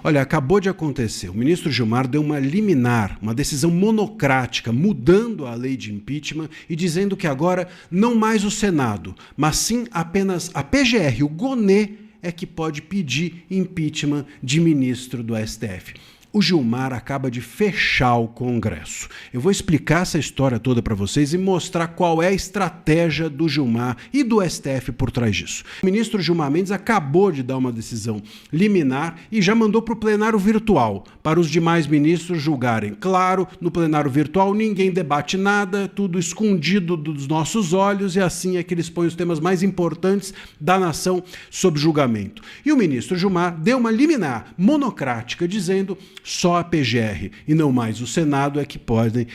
Olha, acabou de acontecer. O ministro Gilmar deu uma liminar, uma decisão monocrática, mudando a lei de impeachment e dizendo que agora não mais o Senado, mas sim apenas a PGR, o GONE, é que pode pedir impeachment de ministro do STF. O Gilmar acaba de fechar o Congresso. Eu vou explicar essa história toda para vocês e mostrar qual é a estratégia do Gilmar e do STF por trás disso. O ministro Gilmar Mendes acabou de dar uma decisão liminar e já mandou para o plenário virtual, para os demais ministros julgarem. Claro, no plenário virtual ninguém debate nada, tudo escondido dos nossos olhos, e assim é que eles põem os temas mais importantes da nação sob julgamento. E o ministro Gilmar deu uma liminar monocrática dizendo só a PGR e não mais o Senado é que podem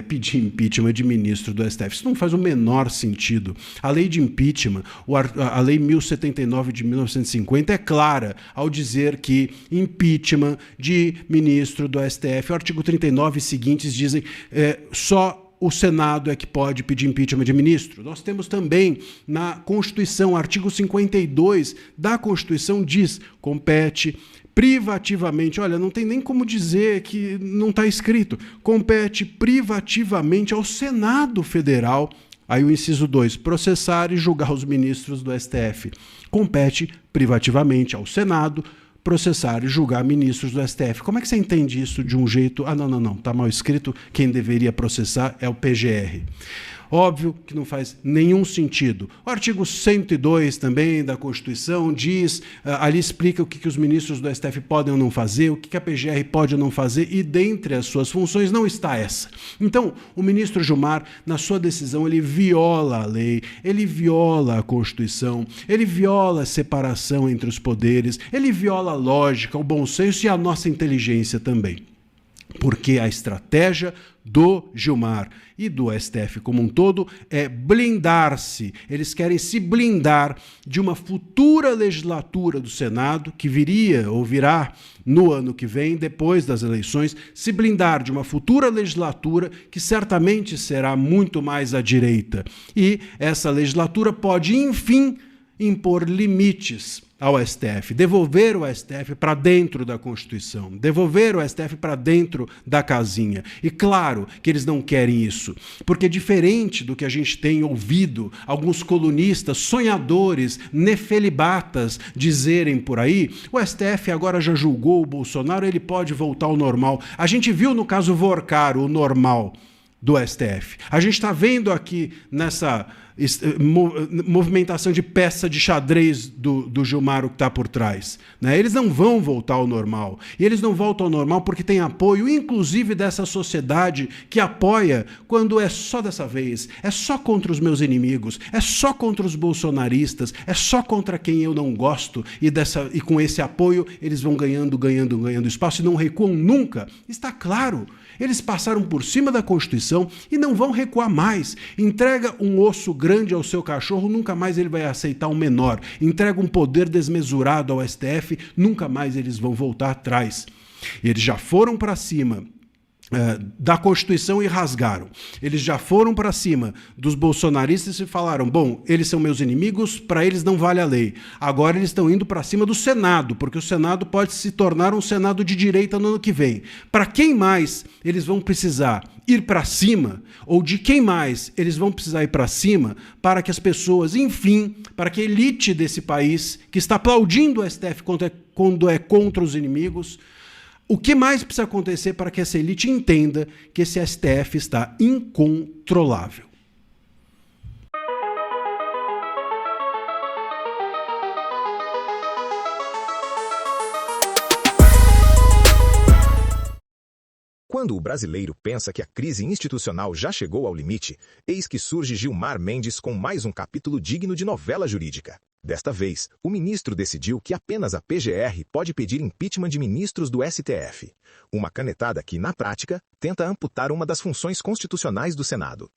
pedir impeachment de ministro do STF. Isso não faz o menor sentido. A lei de impeachment, a lei 1079 de 1950 é clara ao dizer que impeachment de ministro do STF, o artigo 39 e seguintes dizem só o Senado é que pode pedir impeachment de ministro. Nós temos também na Constituição, artigo 52 da Constituição diz, compete privativamente, olha, não tem nem como dizer que não está escrito, compete privativamente ao Senado Federal, aí o inciso 2, processar e julgar os ministros do STF. Compete privativamente ao Senado processar e julgar ministros do STF. Como é que você entende isso de um jeito... não, está mal escrito, quem deveria processar é o PGR. Óbvio que não faz nenhum sentido. O artigo 102 também da Constituição diz, ali explica o que os ministros do STF podem ou não fazer, o que a PGR pode ou não fazer, e dentre as suas funções não está essa. Então, o ministro Gilmar, na sua decisão, ele viola a lei, ele viola a Constituição, ele viola a separação entre os poderes, ele viola a lógica, o bom senso e a nossa inteligência também. Porque a estratégia do Gilmar e do STF como um todo é blindar-se. Eles querem se blindar de uma futura legislatura do Senado, que viria ou virá no ano que vem, depois das eleições, se blindar de uma futura legislatura que certamente será muito mais à direita. E essa legislatura pode, enfim, impor limites ao STF, devolver o STF para dentro da Constituição, devolver o STF para dentro da casinha. E claro que eles não querem isso, porque diferente do que a gente tem ouvido alguns colunistas, sonhadores, nefelibatas dizerem por aí, o STF agora já julgou o Bolsonaro, ele pode voltar ao normal. A gente viu no caso Vorcaro o normal do STF. A gente está vendo aqui nessa movimentação de peça de xadrez do Gilmar o que está por trás. Né? Eles não vão voltar ao normal. E eles não voltam ao normal porque tem apoio, inclusive dessa sociedade que apoia quando é só dessa vez, é só contra os meus inimigos, é só contra os bolsonaristas, é só contra quem eu não gosto, e com esse apoio eles vão ganhando espaço e não recuam nunca. Está claro. Eles passaram por cima da Constituição e não vão recuar mais. Entrega um osso grande ao seu cachorro, nunca mais ele vai aceitar um menor. Entrega um poder desmesurado ao STF, nunca mais eles vão voltar atrás. E eles já foram para cima da Constituição e rasgaram. Eles já foram para cima dos bolsonaristas e falaram, bom, eles são meus inimigos, para eles não vale a lei. Agora eles estão indo para cima do Senado, porque o Senado pode se tornar um Senado de direita no ano que vem. Para quem mais eles vão precisar ir para cima, ou de quem mais eles vão precisar ir para cima, para que as pessoas, enfim, para que a elite desse país, que está aplaudindo o STF quando é contra os inimigos, o que mais precisa acontecer para que essa elite entenda que esse STF está incontrolável? Quando o brasileiro pensa que a crise institucional já chegou ao limite, eis que surge Gilmar Mendes com mais um capítulo digno de novela jurídica. Desta vez, o ministro decidiu que apenas a PGR pode pedir impeachment de ministros do STF. Uma canetada que, na prática, tenta amputar uma das funções constitucionais do Senado.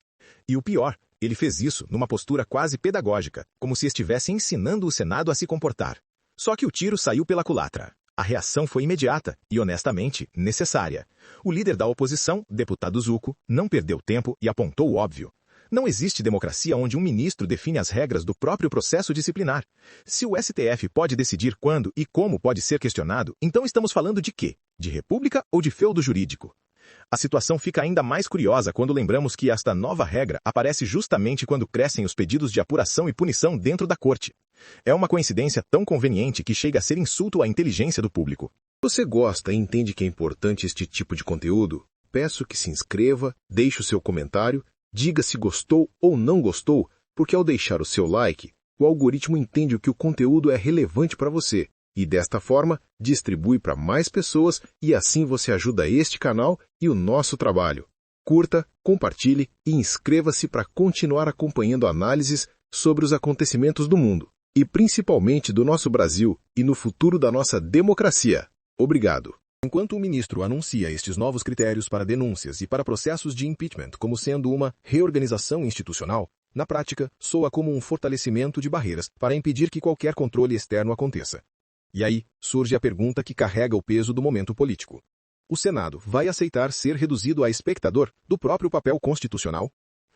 E o pior, ele fez isso numa postura quase pedagógica, como se estivesse ensinando o Senado a se comportar. Só que o tiro saiu pela culatra. A reação foi imediata e, honestamente, necessária. O líder da oposição, deputado Zucco, não perdeu tempo e apontou o óbvio. Não existe democracia onde um ministro define as regras do próprio processo disciplinar. Se o STF pode decidir quando e como pode ser questionado, então estamos falando de quê? De república ou de feudo jurídico? A situação fica ainda mais curiosa quando lembramos que esta nova regra aparece justamente quando crescem os pedidos de apuração e punição dentro da corte. É uma coincidência tão conveniente que chega a ser insulto à inteligência do público. Você gosta e entende que é importante este tipo de conteúdo? Peço que se inscreva, deixe o seu comentário, diga se gostou ou não gostou, porque ao deixar o seu like, o algoritmo entende que o conteúdo é relevante para você e, desta forma, distribui para mais pessoas e assim você ajuda este canal e o nosso trabalho. Curta, compartilhe e inscreva-se para continuar acompanhando análises sobre os acontecimentos do mundo e principalmente do nosso Brasil e no futuro da nossa democracia. Obrigado. Enquanto o ministro anuncia estes novos critérios para denúncias e para processos de impeachment como sendo uma reorganização institucional, na prática, soa como um fortalecimento de barreiras para impedir que qualquer controle externo aconteça. E aí surge a pergunta que carrega o peso do momento político. O Senado vai aceitar ser reduzido a espectador do próprio papel constitucional?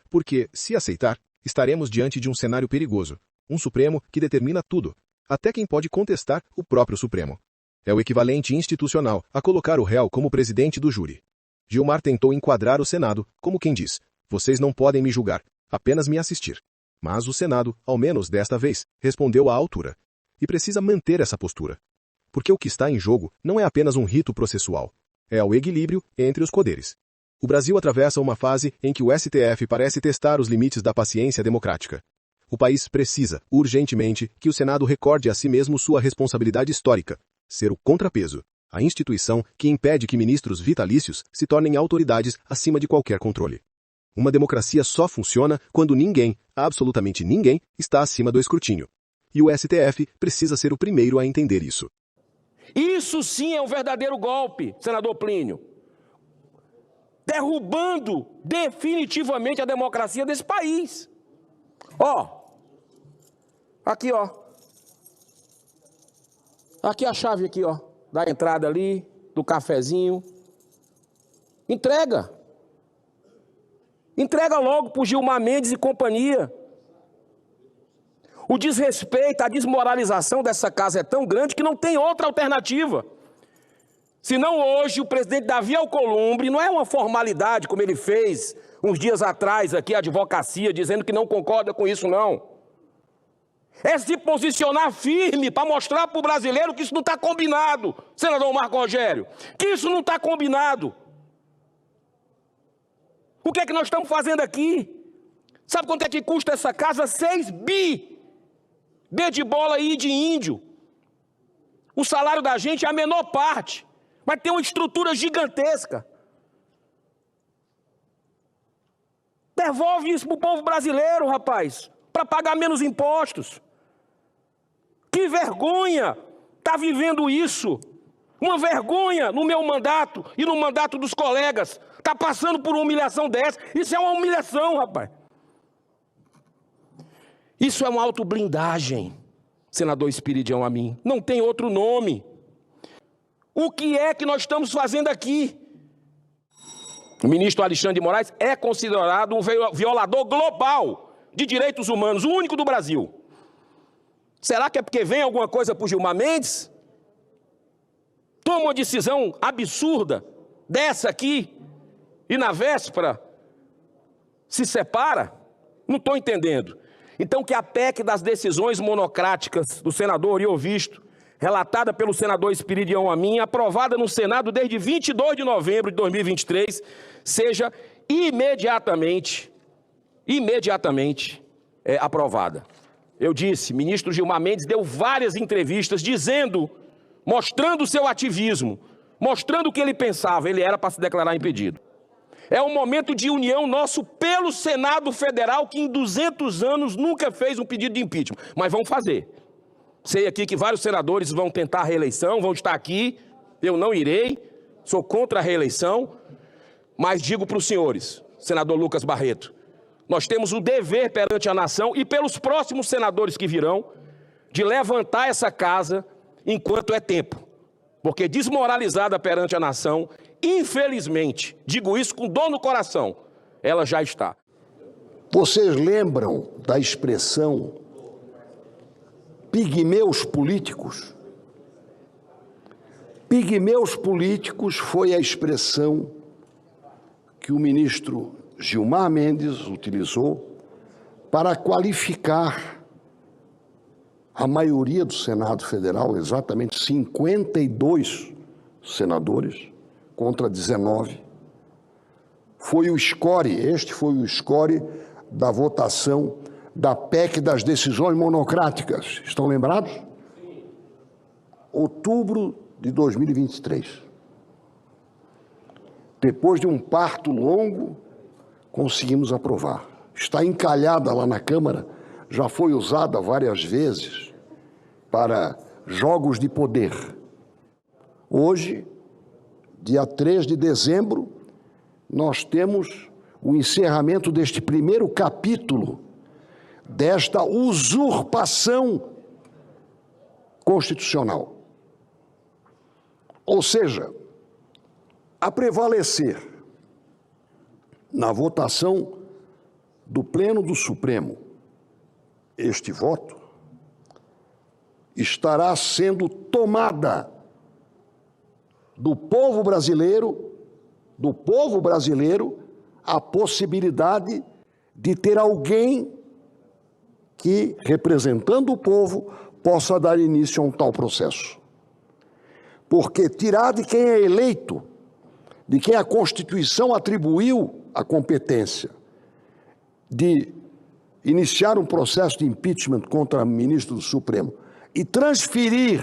Porque, se aceitar, estaremos diante de um cenário perigoso, um Supremo que determina tudo, até quem pode contestar o próprio Supremo. É o equivalente institucional a colocar o réu como presidente do júri. Gilmar tentou enquadrar o Senado como quem diz: vocês não podem me julgar, apenas me assistir. Mas o Senado, ao menos desta vez, respondeu à altura. E precisa manter essa postura. Porque o que está em jogo não é apenas um rito processual. É o equilíbrio entre os poderes. O Brasil atravessa uma fase em que o STF parece testar os limites da paciência democrática. O país precisa, urgentemente, que o Senado recorde a si mesmo sua responsabilidade histórica, ser o contrapeso, a instituição que impede que ministros vitalícios se tornem autoridades acima de qualquer controle. Uma democracia só funciona quando ninguém, absolutamente ninguém, está acima do escrutínio. E o STF precisa ser o primeiro a entender isso. Isso sim é um verdadeiro golpe, senador Plínio. Derrubando definitivamente a democracia desse país. Aqui, aqui a chave aqui, da entrada ali, do cafezinho. Entrega. Entrega logo para o Gilmar Mendes e companhia. O desrespeito, a desmoralização dessa casa é tão grande que não tem outra alternativa. Senão hoje o presidente Davi Alcolumbre, não é uma formalidade como ele fez uns dias atrás aqui a advocacia, dizendo que não concorda com isso, não. É se posicionar firme para mostrar para o brasileiro que isso não está combinado, senador Marco Rogério, que isso não está combinado. O que é que nós estamos fazendo aqui? Sabe quanto é que custa essa casa? 6 bi. B de bola e de índio. O salário da gente é a menor parte, mas tem uma estrutura gigantesca. Devolve isso para o povo brasileiro, rapaz, para pagar menos impostos. Que vergonha tá vivendo isso. Uma vergonha no meu mandato e no mandato dos colegas. Tá passando por uma humilhação dessa. Isso é uma humilhação, rapaz. Isso é uma autoblindagem, senador Espiridião Amin. Não tem outro nome. O que é que nós estamos fazendo aqui? O ministro Alexandre de Moraes é considerado um violador global de direitos humanos, o único do Brasil. Será que é porque vem alguma coisa para o Gilmar Mendes? Toma uma decisão absurda dessa aqui e na véspera se separa? Não estou entendendo. Então que a PEC das decisões monocráticas do senador Iovisto, relatada pelo senador Espiridião Amin, aprovada no Senado desde 22 de novembro de 2023, seja imediatamente aprovada. Eu disse, ministro Gilmar Mendes deu várias entrevistas dizendo, mostrando o seu ativismo, mostrando o que ele pensava, ele era para se declarar impedido. É um momento de união nosso pelo Senado Federal, que em 200 anos nunca fez um pedido de impeachment, mas vão fazer. Sei aqui que vários senadores vão tentar a reeleição, vão estar aqui, eu não irei, sou contra a reeleição, mas digo para os senhores, senador Lucas Barreto, nós temos o dever perante a nação e pelos próximos senadores que virão, de levantar essa casa enquanto é tempo. Porque desmoralizada perante a nação, infelizmente, digo isso com dor no coração, ela já está. Vocês lembram da expressão pigmeus políticos? Pigmeus políticos foi a expressão que o ministro Gilmar Mendes utilizou para qualificar a maioria do Senado Federal, exatamente 52 senadores contra 19. Foi o score, este foi o score da votação da PEC das decisões monocráticas. Estão lembrados? Sim. Outubro de 2023. Depois de um parto longo, conseguimos aprovar. Está encalhada lá na Câmara, já foi usada várias vezes para jogos de poder. Hoje, dia 3 de dezembro, nós temos o encerramento deste primeiro capítulo desta usurpação constitucional. Ou seja, a prevalecer na votação do Pleno do Supremo, este voto estará sendo tomada do povo brasileiro, a possibilidade de ter alguém que, representando o povo, possa dar início a um tal processo. Porque tirar de quem é eleito, de quem a Constituição atribuiu a competência de iniciar um processo de impeachment contra o ministro do Supremo e transferir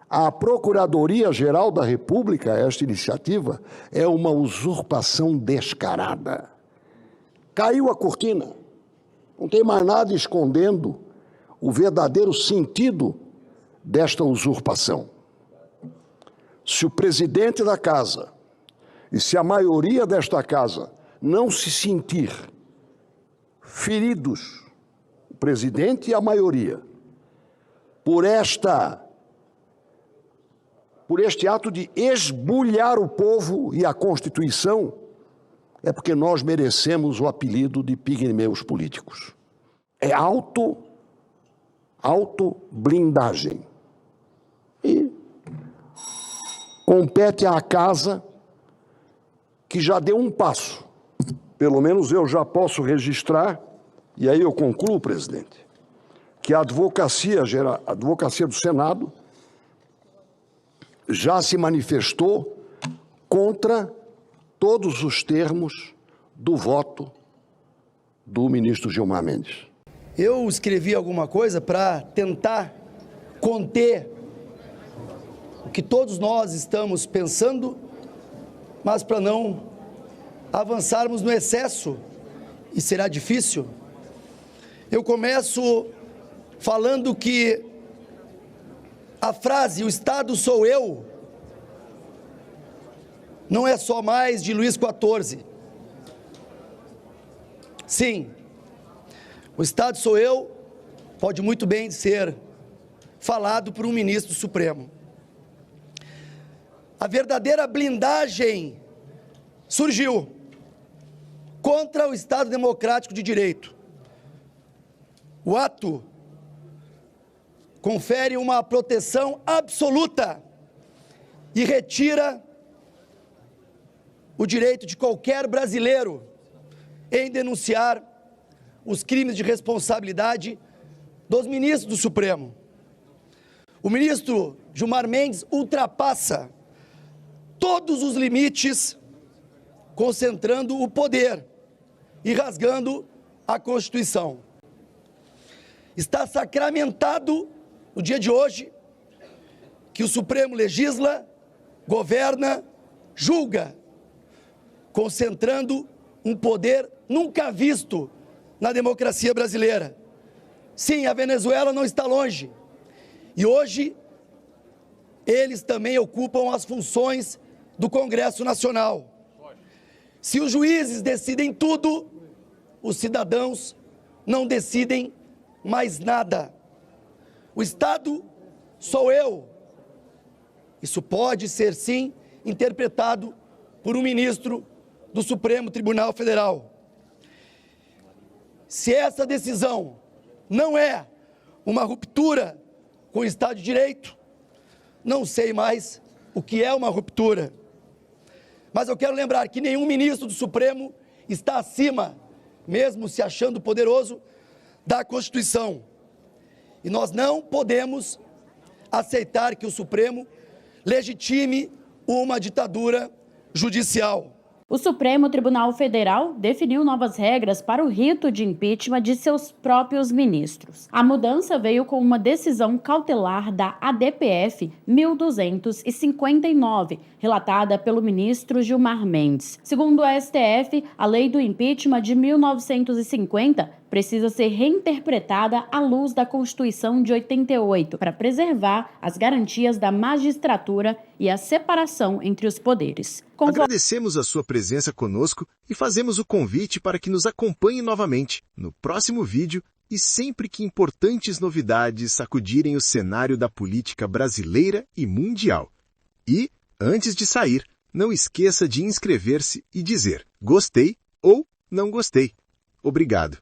à Procuradoria-Geral da República esta iniciativa, é uma usurpação descarada. Caiu a cortina, não tem mais nada escondendo o verdadeiro sentido desta usurpação. Se o presidente da casa e se a maioria desta casa não se sentir feridos, o presidente e a maioria, por este ato de esbulhar o povo e a Constituição, é porque nós merecemos o apelido de pigmeus políticos. É autoblindagem. E compete à casa que já deu um passo. Pelo menos eu já posso registrar, e aí eu concluo, presidente, que a advocacia do Senado já se manifestou contra todos os termos do voto do ministro Gilmar Mendes. Eu escrevi alguma coisa para tentar conter o que todos nós estamos pensando, mas para não avançarmos no excesso, e será difícil. Eu começo falando que a frase "o Estado sou eu" não é só mais de Luís XIV. Sim, o Estado sou eu pode muito bem ser falado por um ministro supremo. A verdadeira blindagem surgiu contra o Estado democrático de direito. O ato confere uma proteção absoluta e retira o direito de qualquer brasileiro em denunciar os crimes de responsabilidade dos ministros do Supremo. O ministro Gilmar Mendes ultrapassa todos os limites, concentrando o poder e rasgando a Constituição. Está sacramentado no dia de hoje que o Supremo legisla, governa, julga, concentrando um poder nunca visto na democracia brasileira. Sim, a Venezuela não está longe. E hoje, eles também ocupam as funções do Congresso Nacional. Se os juízes decidem tudo, os cidadãos não decidem mais nada. O Estado sou eu. Isso pode ser, sim, interpretado por um ministro do Supremo Tribunal Federal. Se essa decisão não é uma ruptura com o Estado de Direito, não sei mais o que é uma ruptura. Mas eu quero lembrar que nenhum ministro do Supremo está acima, mesmo se achando poderoso, da Constituição. E nós não podemos aceitar que o Supremo legitime uma ditadura judicial. O Supremo Tribunal Federal definiu novas regras para o rito de impeachment de seus próprios ministros. A mudança veio com uma decisão cautelar da ADPF 1259, relatada pelo ministro Gilmar Mendes. Segundo o STF, a lei do impeachment de 1950 precisa ser reinterpretada à luz da Constituição de 88 para preservar as garantias da magistratura e a separação entre os poderes. Agradecemos a sua presença conosco e fazemos o convite para que nos acompanhe novamente no próximo vídeo e sempre que importantes novidades sacudirem o cenário da política brasileira e mundial. E, antes de sair, não esqueça de inscrever-se e dizer gostei ou não gostei. Obrigado.